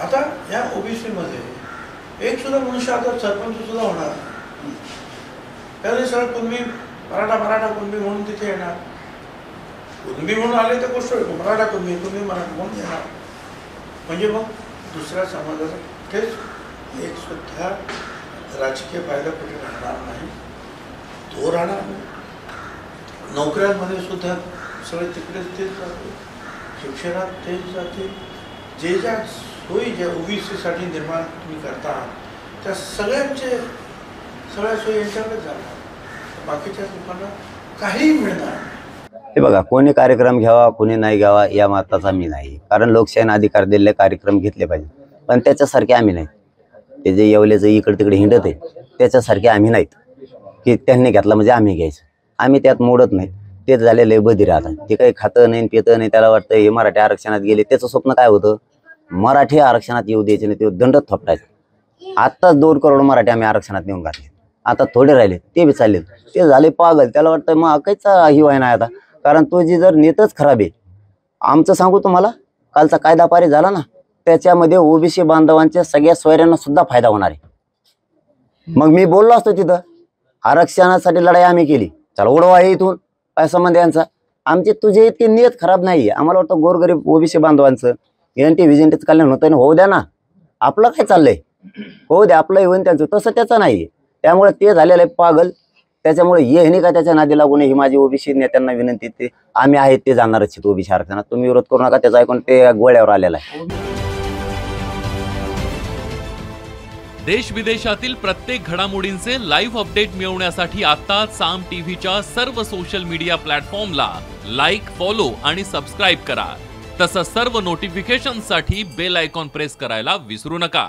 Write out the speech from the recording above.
आता या ओबीसी मध्ये एक सुद्धा मनुष्य आता सरपंच सुद्धा होणार, त्याने सगळं कुणबी मराठा कुणबी म्हणून तिथे येणार. कुणबी म्हणून आले तर गोष्ट मराठा कुणबी मराठा म्हणून येणार. म्हणजे मग दुसऱ्या समाजाचा कुठेच एक सुद्धा राजकीय फायदा कुठे राहणार नाही, तो राहणार नाही. नोकऱ्यांमध्ये सुद्धा सगळे तिकडेच तेच जातील, शिक्षणात तेच जातील. जे ज्या सोयी ज्या ओबीसीसाठी निर्माण तुम्ही करता त्या सगळ्या सोयी यांच्याकडे जाणार, बाकीच्या लोकांना काहीही मिळणार. हे बघा, कोणी कार्यक्रम घ्यावा कोणी नाही घ्यावा या मताचा मी नाही, कारण लोकशाहीने अधिकार दिलेले कार्यक्रम घेतले पाहिजे, पण त्याच्यासारखे आम्ही नाही. ते जे येवलेचं इकडे तिकडे हिंडत आहे त्याच्यासारखे आम्ही नाहीत की त्यांनी घेतला म्हणजे आम्ही घ्यायचं. आम्ही त्यात मोडत नाही. तेच झालेलं बधी राहतात. ते काही खातं नाही पितं नाही. त्याला वाटतं हे मराठी आरक्षणात गेले, त्याचं स्वप्न काय होतं, मराठी आरक्षणात येऊ द्यायचे नाही, ते दंड थोपटायचं. आत्ताच 2 करोड मराठी आम्ही आरक्षणात नेऊन घातले, आता थोडे राहिले ते बी चालले, ते झाले पागल. त्याला वाटतं मग काहीचा हिवाय नाही आता, कारण तो जी जर नेतच खराब आहे. आमचं सांगू तुम्हाला, कालचा कायदा पारित झाला ना, त्याच्यामध्ये ओबीसी बांधवांच्या सगळ्या सोयऱ्यांना सुद्धा फायदा होणार आहे. मग मी बोललो असतो तिथं, आरक्षणासाठी लढाई आम्ही केली, चला उडवा इथून, काय संबंध यांचा. आमचे तुझे इतके नियत खराब नाही. आम्हाला वाटतं गोरगरीब ओबीसी बांधवांचं एनटी व्हिजंटीचं कल्याण होतं ना, होऊ द्या ना, आपलं काय चाललंय होऊ द्या, आपलं होईन त्यांचं, तसं त्याचं नाही. त्यामुळे ते झालेलं आहे पागल. त्याच्यामुळे हे नाही का त्याच्या नादी लागू नये ही माझी ओबीसी नेत्यांना विनंती. ते आम्ही आहेत ते जाणारच ओबीसी आरक्षणात, तुम्ही विरोध करू नका. त्याचा ऐकून ते गोळ्यावर आलेला आहे. देश विदेशातील प्रत्येक घडामोडींचे लाईव्ह अपडेट मिळवण्यासाठी आता साम टीव्हीच्या सर्व सोशल मीडिया प्लॅटफॉर्मला लाईक, फॉलो आणि सबस्क्राईब करा. तसंच सर्व नोटिफिकेशनसाठी बेल आयकॉन प्रेस करायला विसरू नका.